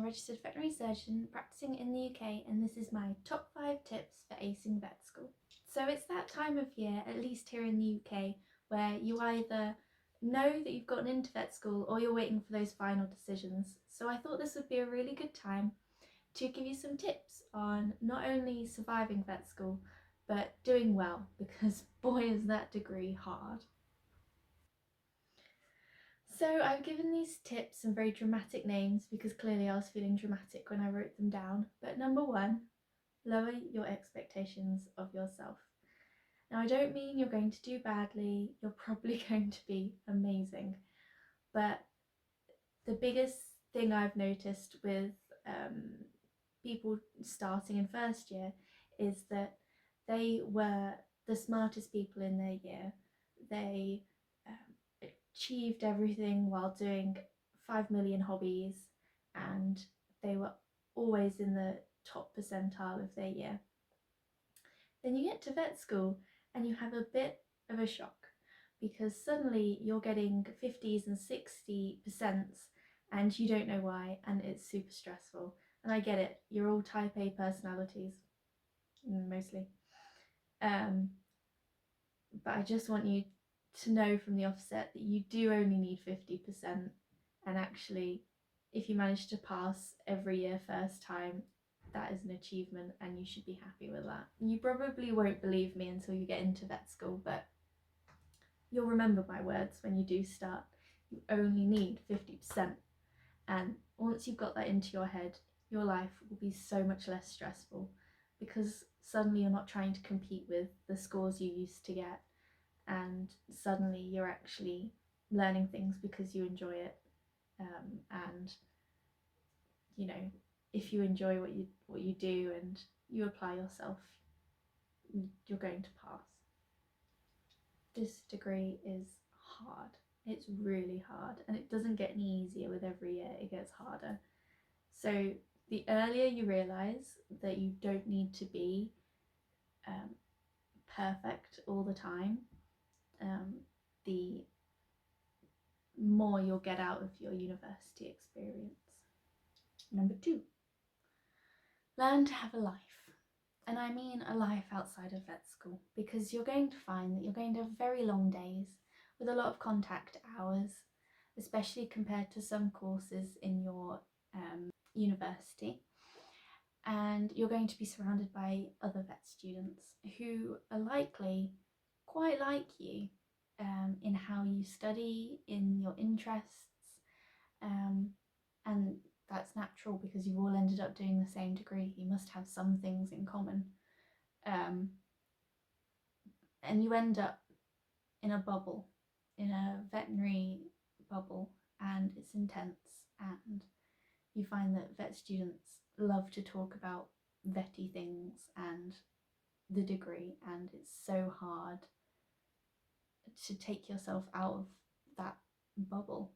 registered veterinary surgeon practicing in the UK, and this is my top 5 tips for acing vet school. So it's that time of year, at least here in the UK, where you either know that you've gotten into vet school or you're waiting for those final decisions. So I thought this would be a really good time to give you some tips on not only surviving vet school, but doing well, because boy is that degree hard. So I've given these tips some very dramatic names because clearly I was feeling dramatic when I wrote them down. But number 1, lower your expectations of yourself. Now I don't mean you're going to do badly, you're probably going to be amazing. But the biggest thing I've noticed with people starting in first year is that they were the smartest people in their year. They achieved everything while doing 5 million hobbies, and they were always in the top percentile of their year. Then you get to vet school and you have a bit of a shock, because suddenly you're getting 50s and 60% and you don't know why, and it's super stressful. And I get it, you're all type A personalities, mostly. But I just want you to know from the offset that you do only need 50%, and actually if you manage to pass every year first time, that is an achievement and you should be happy with that. You probably won't believe me until you get into vet school, but you'll remember my words when you do start. You only need 50%, and once you've got that into your head, your life will be so much less stressful, because suddenly you're not trying to compete with the scores you used to get, and suddenly you're actually learning things because you enjoy it. And you know, if you enjoy what you do and you apply yourself, you're going to pass. This degree is hard. It's really hard, and it doesn't get any easier with every year, it gets harder. So the earlier you realise that you don't need to be perfect all the time, the more you'll get out of your university experience. Number 2, learn to have a life. And I mean a life outside of vet school, because you're going to find that you're going to have very long days with a lot of contact hours, especially compared to some courses in your university. And you're going to be surrounded by other vet students who are likely quite like you in how you study, in your interests, and that's natural because you've all ended up doing the same degree. You must have some things in common, and you end up in a bubble, in a veterinary bubble, and it's intense, and you find that vet students love to talk about vetty things and the degree, and it's so hard to take yourself out of that bubble,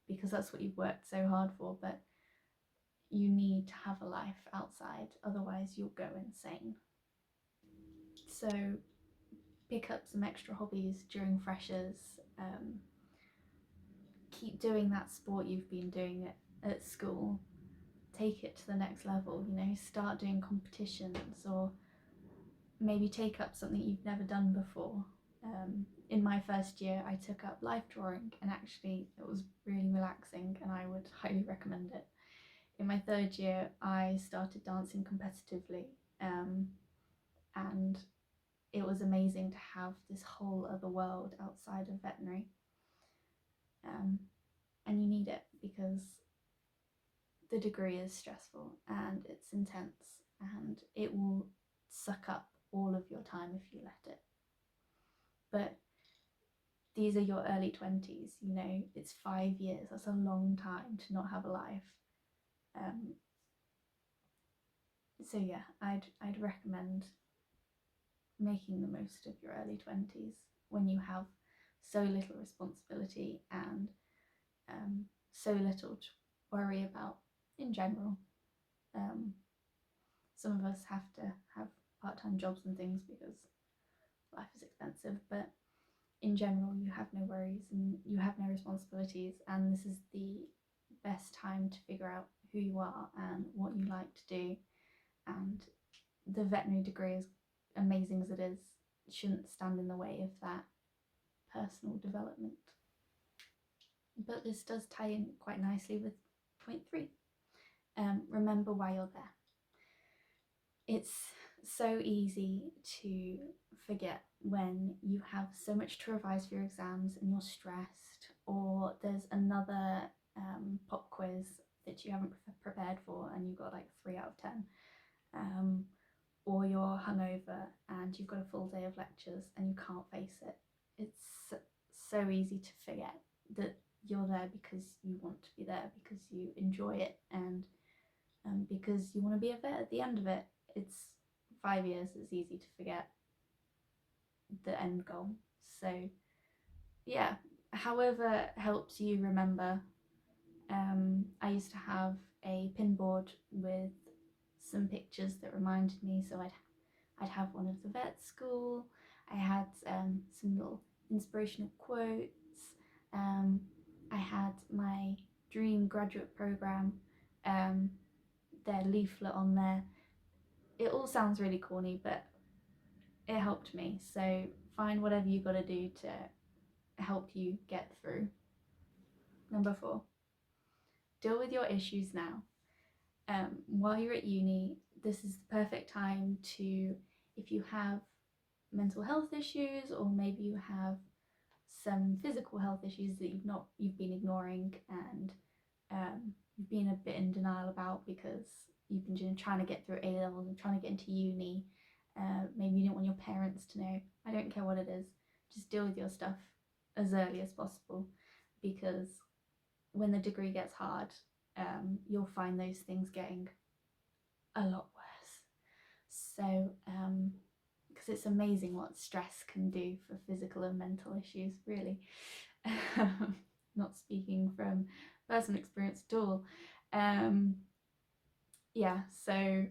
because that's what you've worked so hard for. But you need to have a life outside, otherwise you'll go insane. So pick up some extra hobbies during freshers, keep doing that sport you've been doing at school, take it to the next level, you know, start doing competitions, or maybe take up something you've never done before. In my first year I took up life drawing, and actually it was really relaxing and I would highly recommend it. In my third year I started dancing competitively, and it was amazing to have this whole other world outside of veterinary, and you need it because the degree is stressful and it's intense, and it will suck up all of your time if you let it. But these are your early 20s, you know, it's 5 years, that's a long time to not have a life. So yeah, I'd recommend making the most of your early 20s when you have so little responsibility and so little to worry about in general. Some of us have to have part-time jobs and things because life is expensive, but in general you have no worries and you have no responsibilities, and this is the best time to figure out who you are and what you like to do. And the veterinary degree, as amazing as it is, shouldn't stand in the way of that personal development. But this does tie in quite nicely with point 3. Remember why you're there. It's so easy to forget when you have so much to revise for your exams and you're stressed, or there's another pop quiz that you haven't prepared for and you got like 3 out of 10, or you're hungover and you've got a full day of lectures and you can't face it. It's so easy to forget that you're there because you want to be there, because you enjoy it, and because you want to be a vet at the end of it. It's 5 years, it's easy to forget the end goal. So yeah, however helps you remember. I used to have a pin board with some pictures that reminded me, so I'd have one of the vet school. I had some little inspirational quotes. I had my dream graduate program, their leaflet on there. It all sounds really corny, but it helped me. So find whatever you got to do to help you get through. Number 4, deal with your issues now. While you're at uni, this is the perfect time to, if you have mental health issues, or maybe you have some physical health issues that you've been ignoring, and you've been a bit in denial about because you've been trying to get through A levels and trying to get into uni. Maybe you didn't want your parents to know. I don't care what it is. Just deal with your stuff as early as possible, because when the degree gets hard, you'll find those things getting a lot worse. So, because it's amazing what stress can do for physical and mental issues, really. Not speaking from personal experience at all. Yeah, so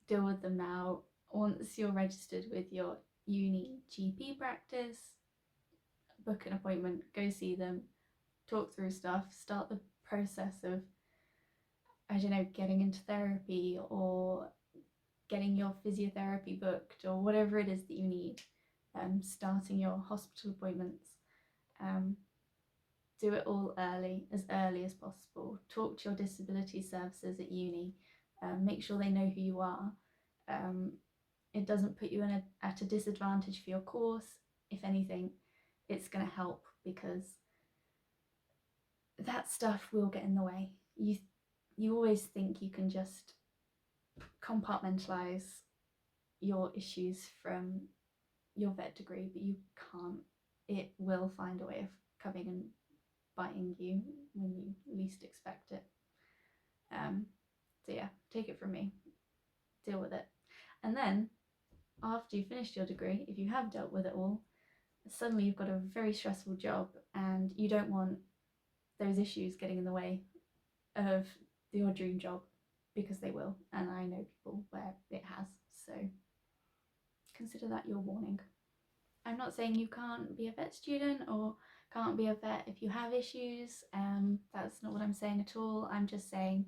deal with them now. Once you're registered with your uni GP practice, book an appointment, go see them, talk through stuff, start the process of, I don't know, getting into therapy or getting your physiotherapy booked or whatever it is that you need, starting your hospital appointments. Do it all early as possible. Talk to your disability services at uni. Make sure they know who you are. It doesn't put you at a disadvantage for your course. If anything, it's going to help, because that stuff will get in the way. You always think you can just compartmentalize your issues from your vet degree, but you can't. It will find a way of coming and biting you when you least expect it. So yeah, take it from me, deal with it. And then after you've finished your degree, if you have dealt with it all, suddenly you've got a very stressful job, and you don't want those issues getting in the way of your dream job, because they will, and I know people where it has. So consider that your warning. I'm not saying you can't be a vet student or can't be a vet if you have issues. That's not what I'm saying at all. I'm just saying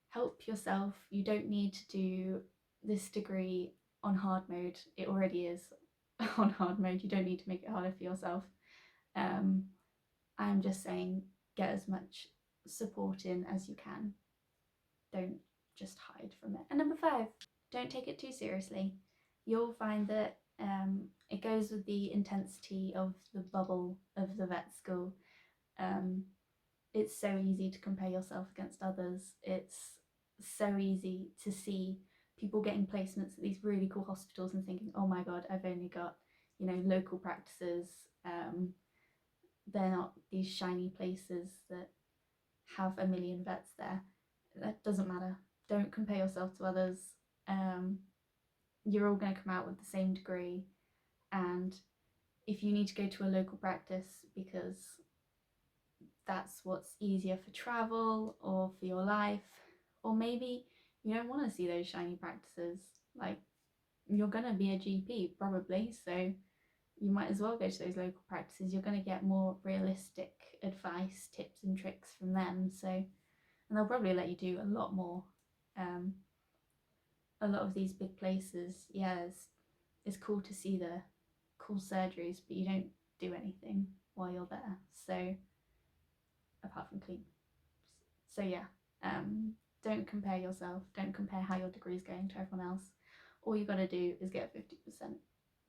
help yourself. You don't need to do this degree on hard mode. It already is on hard mode. You don't need to make it harder for yourself. I'm just saying get as much support in as you can. Don't just hide from it. And number 5, don't take it too seriously. You'll find that it goes with the intensity of the bubble of the vet school. It's so easy to compare yourself against others. It's so easy to see people getting placements at these really cool hospitals and thinking, oh my god, I've only got, local practices. They're not these shiny places that have a million vets there. That doesn't matter. Don't compare yourself to others. You're all going to come out with the same degree, and if you need to go to a local practice because that's what's easier for travel or for your life, or maybe you don't want to see those shiny practices, like you're going to be a GP probably, so you might as well go to those local practices. You're going to get more realistic advice, tips and tricks from them. So and they'll probably let you do a lot more. A lot of these big places, yeah, it's cool to see the cool surgeries, but you don't do anything while you're there. So apart from clean. So yeah, don't compare yourself. Don't compare how your degree is going to everyone else. All you got to do is get 50%,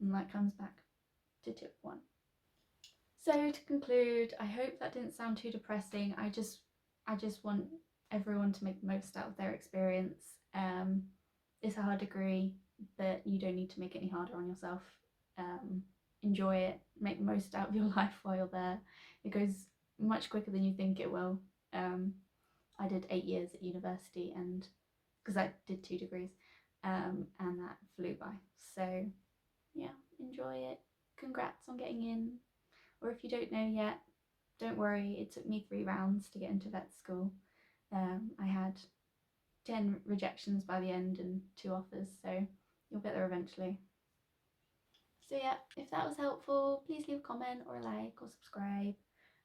and that comes back to tip 1. So to conclude, I hope that didn't sound too depressing. I just want everyone to make the most out of their experience. It's a hard degree, but you don't need to make it any harder on yourself. Enjoy it, make the most out of your life while you're there. It goes much quicker than you think it will. I did 8 years at university, and because I did 2 degrees, and that flew by. So yeah, enjoy it. Congrats on getting in. Or if you don't know yet, don't worry, it took me 3 rounds to get into vet school. I had 10 rejections by the end and 2 offers, so you'll get there eventually. So yeah, if that was helpful, please leave a comment or a like or subscribe.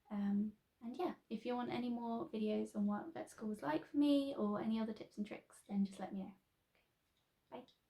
And yeah, if you want any more videos on what vet school was like for me or any other tips and tricks, then just let me know. Okay, bye.